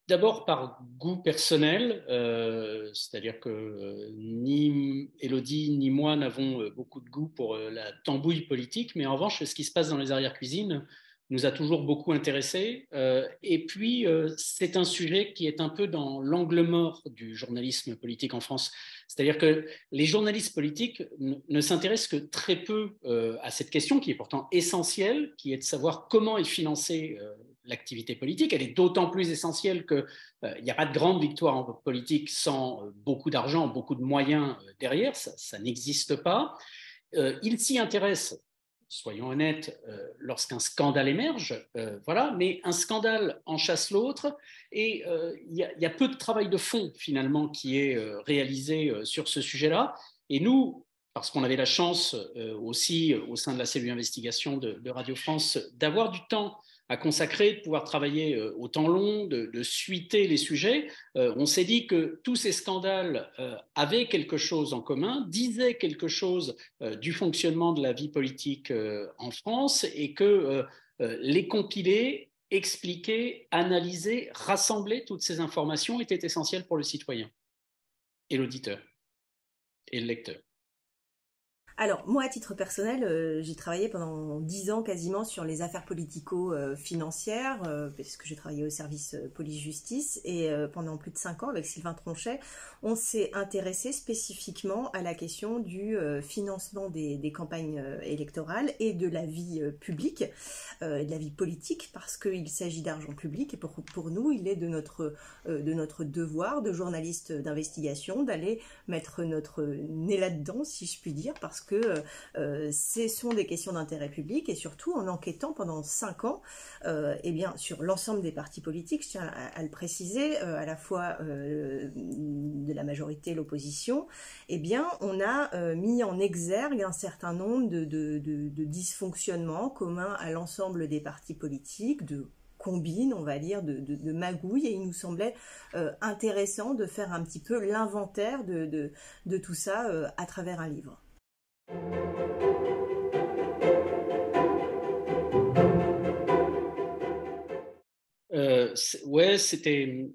D'abord par goût personnel, c'est-à-dire que ni Élodie ni moi n'avons beaucoup de goût pour la tambouille politique, mais en revanche, ce qui se passe dans les arrière-cuisines nous a toujours beaucoup intéressés. Et puis, c'est un sujet qui est un peu dans l'angle mort du journalisme politique en France. C'est-à-dire que les journalistes politiques ne s'intéressent que très peu à cette question qui est pourtant essentielle, qui est de savoir comment est financée l'activité politique. Elle est d'autant plus essentielle qu'il n'y a pas de grande victoire en politique sans beaucoup d'argent, beaucoup de moyens derrière, ça n'existe pas. Il s'y intéresse, soyons honnêtes, lorsqu'un scandale émerge, voilà, mais un scandale en chasse l'autre, et y a peu de travail de fond finalement qui est réalisé sur ce sujet-là. Et nous, parce qu'on avait la chance aussi au sein de la cellule d'investigation de Radio France d'avoir du temps à consacrer, de pouvoir travailler au temps long, de suiter les sujets, on s'est dit que tous ces scandales avaient quelque chose en commun, disaient quelque chose du fonctionnement de la vie politique en France, et que les compiler, expliquer, analyser, rassembler toutes ces informations était essentiel pour le citoyen et l'auditeur et le lecteur. Alors, moi, à titre personnel, j'ai travaillé pendant 10 ans quasiment sur les affaires politico-financières, parce que j'ai travaillé au service police-justice, et pendant plus de 5 ans, avec Sylvain Tronchet, on s'est intéressé spécifiquement à la question du financement des campagnes électorales et de la vie publique, de la vie politique, parce qu'il s'agit d'argent public, et pour nous, il est de notre devoir de journaliste d'investigation d'aller mettre notre nez là-dedans, si je puis dire, parce que ce sont des questions d'intérêt public, et surtout en enquêtant pendant 5 ans eh bien, sur l'ensemble des partis politiques, je tiens à le préciser, à la fois de la majorité et l'opposition, eh bien, on a mis en exergue un certain nombre de dysfonctionnements communs à l'ensemble des partis politiques, de combine, on va dire, de magouilles, et il nous semblait intéressant de faire un petit peu l'inventaire de tout ça à travers un livre. Ouais, c'était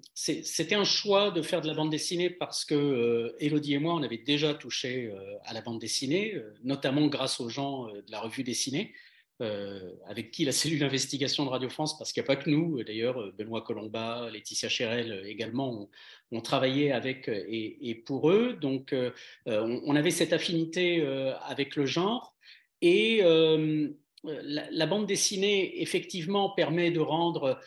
un choix de faire de la bande dessinée parce que Élodie et moi, on avait déjà touché à la bande dessinée, notamment grâce aux gens de la revue dessinée, avec qui la cellule d'investigation de Radio France, parce qu'il n'y a pas que nous, d'ailleurs, Benoît Colomba, Laetitia Chérel également, ont travaillé avec et pour eux. Donc, on avait cette affinité avec le genre. Et la bande dessinée, effectivement, permet de rendre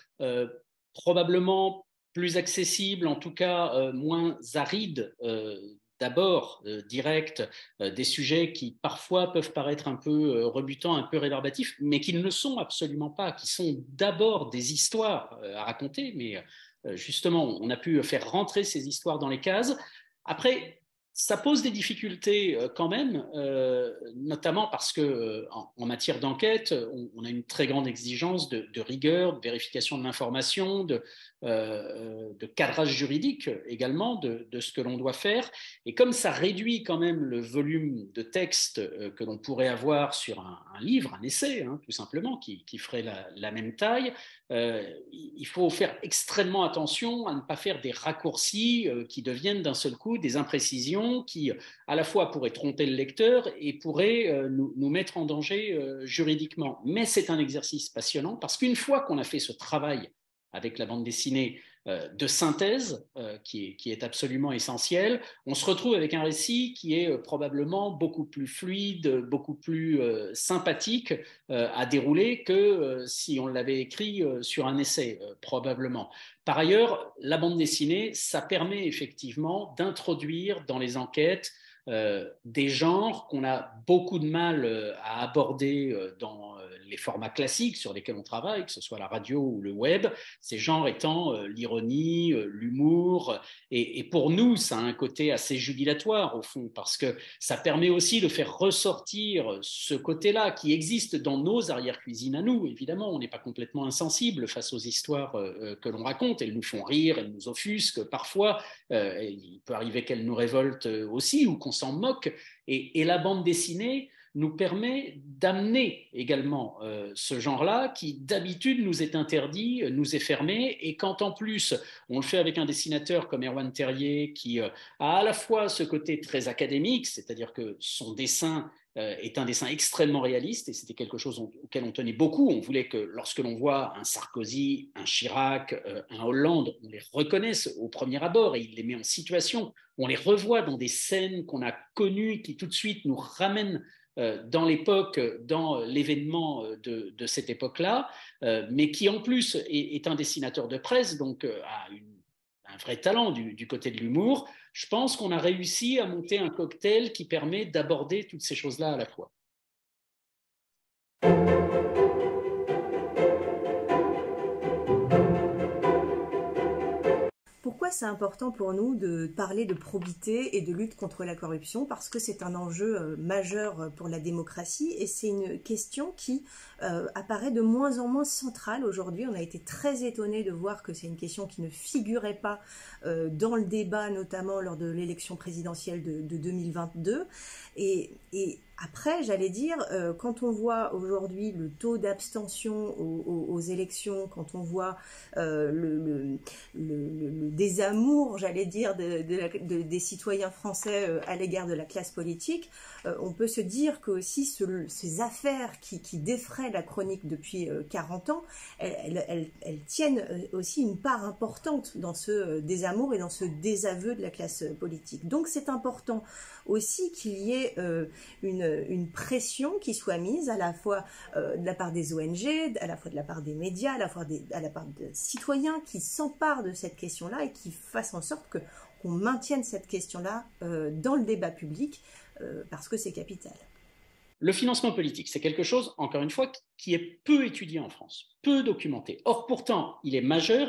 probablement plus accessible, en tout cas moins aride, d'abord direct, des sujets qui parfois peuvent paraître un peu rebutants, un peu rébarbatifs, mais qui ne le sont absolument pas, qui sont d'abord des histoires à raconter, mais justement, on a pu faire rentrer ces histoires dans les cases. Après, ça pose des difficultés quand même, notamment parce que en matière d'enquête, on a une très grande exigence de rigueur, de vérification de l'information, de cadrage juridique également de ce que l'on doit faire. Et comme ça réduit quand même le volume de texte que l'on pourrait avoir sur un livre, un essai, hein, tout simplement, qui ferait la même taille, il faut faire extrêmement attention à ne pas faire des raccourcis qui deviennent d'un seul coup des imprécisions qui, à la fois, pourraient tromper le lecteur et pourraient nous mettre en danger juridiquement. Mais c'est un exercice passionnant parce qu'une fois qu'on a fait ce travail avec la bande dessinée de synthèse qui est absolument essentiel, on se retrouve avec un récit qui est probablement beaucoup plus fluide, beaucoup plus sympathique à dérouler que si on l'avait écrit sur un essai, probablement. Par ailleurs, la bande dessinée, ça permet effectivement d'introduire dans les enquêtes des genres qu'on a beaucoup de mal à aborder dans les formats classiques sur lesquels on travaille, que ce soit la radio ou le web, ces genres étant l'ironie, l'humour, et pour nous, ça a un côté assez jubilatoire au fond, parce que ça permet aussi de faire ressortir ce côté-là qui existe dans nos arrière-cuisines à nous. Évidemment, on n'est pas complètement insensible face aux histoires que l'on raconte, elles nous font rire, elles nous offusquent parfois, il peut arriver qu'elles nous révoltent aussi ou qu'on s'en moque, et la bande dessinée nous permet d'amener également ce genre-là qui d'habitude nous est interdit, nous est fermé, et quand en plus on le fait avec un dessinateur comme Erwan Terrier qui a à la fois ce côté très académique, c'est-à-dire que son dessin est un dessin extrêmement réaliste, et c'était quelque chose auquel on tenait beaucoup. On voulait que lorsque l'on voit un Sarkozy, un Chirac, un Hollande, on les reconnaisse au premier abord et il les met en situation. On les revoit dans des scènes qu'on a connues qui tout de suite nous ramènent dans l'époque, dans l'événement de cette époque-là, mais qui en plus est un dessinateur de presse, donc a un vrai talent du côté de l'humour. Je pense qu'on a réussi à monter un cocktail qui permet d'aborder toutes ces choses-là à la fois. Pourquoi c'est important pour nous de parler de probité et de lutte contre la corruption? Parce que c'est un enjeu majeur pour la démocratie et c'est une question qui apparaît de moins en moins centrale aujourd'hui. On a été très étonnés de voir que c'est une question qui ne figurait pas dans le débat, notamment lors de l'élection présidentielle de 2022. Et après, j'allais dire, quand on voit aujourd'hui le taux d'abstention aux élections, quand on voit le désamour, j'allais dire, des citoyens français à l'égard de la classe politique, on peut se dire que aussi ces affaires qui défraient la chronique depuis 40 ans, elles tiennent aussi une part importante dans ce désamour et dans ce désaveu de la classe politique. Donc c'est important aussi qu'il y ait une pression qui soit mise à la fois de la part des ONG, à la fois de la part des médias, à la part des citoyens qui s'emparent de cette question-là et qui fassent en sorte qu'on maintienne cette question-là dans le débat public parce que c'est capital. Le financement politique, c'est quelque chose, encore une fois, qui est peu étudié en France, peu documenté. Or, pourtant, il est majeur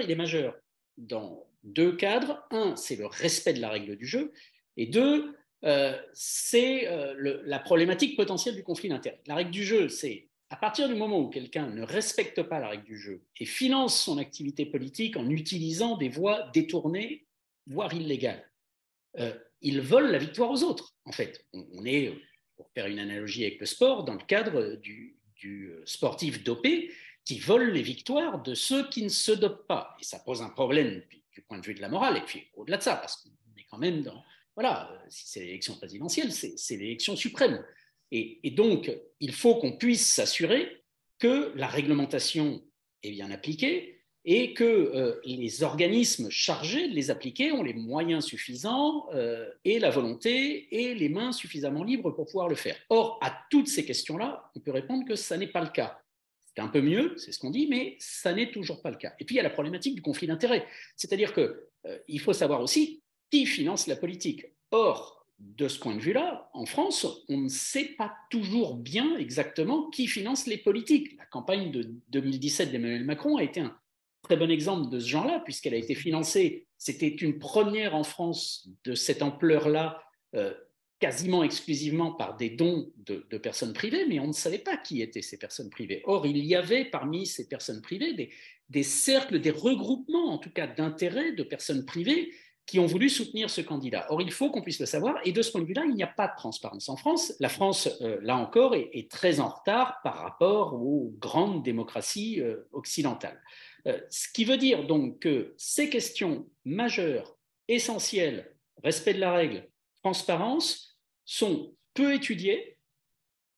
dans deux cadres. Un, c'est le respect de la règle du jeu, et deux, c'est la problématique potentielle du conflit d'intérêts. La règle du jeu, c'est à partir du moment où quelqu'un ne respecte pas la règle du jeu et finance son activité politique en utilisant des voies détournées, voire illégales, il vole la victoire aux autres. En fait, on est, pour faire une analogie avec le sport, dans le cadre du sportif dopé qui vole les victoires de ceux qui ne se dopent pas. Et ça pose un problème du point de vue de la morale, et puis au-delà de ça, parce qu'on est quand même dans... Voilà, si c'est l'élection présidentielle, c'est l'élection suprême. Et donc, il faut qu'on puisse s'assurer que la réglementation est bien appliquée et que les organismes chargés de les appliquer ont les moyens suffisants et la volonté et les mains suffisamment libres pour pouvoir le faire. Or, à toutes ces questions-là, on peut répondre que ça n'est pas le cas. C'est un peu mieux, c'est ce qu'on dit, mais ça n'est toujours pas le cas. Et puis, il y a la problématique du conflit d'intérêts. C'est-à-dire qu'il faut savoir aussi qui finance la politique. Or, de ce point de vue-là, en France, on ne sait pas toujours bien exactement qui finance les politiques. La campagne de 2017 d'Emmanuel Macron a été un très bon exemple de ce genre-là, puisqu'elle a été financée, c'était une première en France de cette ampleur-là, quasiment exclusivement par des dons de personnes privées, mais on ne savait pas qui étaient ces personnes privées. Or, il y avait parmi ces personnes privées des cercles, des regroupements, en tout cas d'intérêts de personnes privées qui ont voulu soutenir ce candidat. Or, il faut qu'on puisse le savoir, et de ce point de vue-là, il n'y a pas de transparence en France. La France, là encore, est très en retard par rapport aux grandes démocraties occidentales. Ce qui veut dire donc que ces questions majeures, essentielles, respect de la règle, transparence, sont peu étudiées,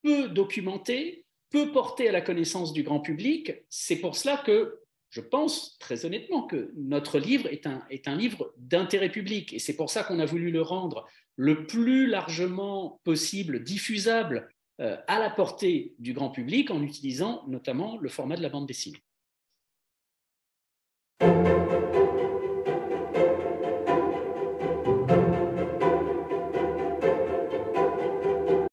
peu documentées, peu portées à la connaissance du grand public. C'est pour cela que je pense très honnêtement que notre livre est un livre d'intérêt public, et c'est pour ça qu'on a voulu le rendre le plus largement possible diffusable à la portée du grand public en utilisant notamment le format de la bande dessinée.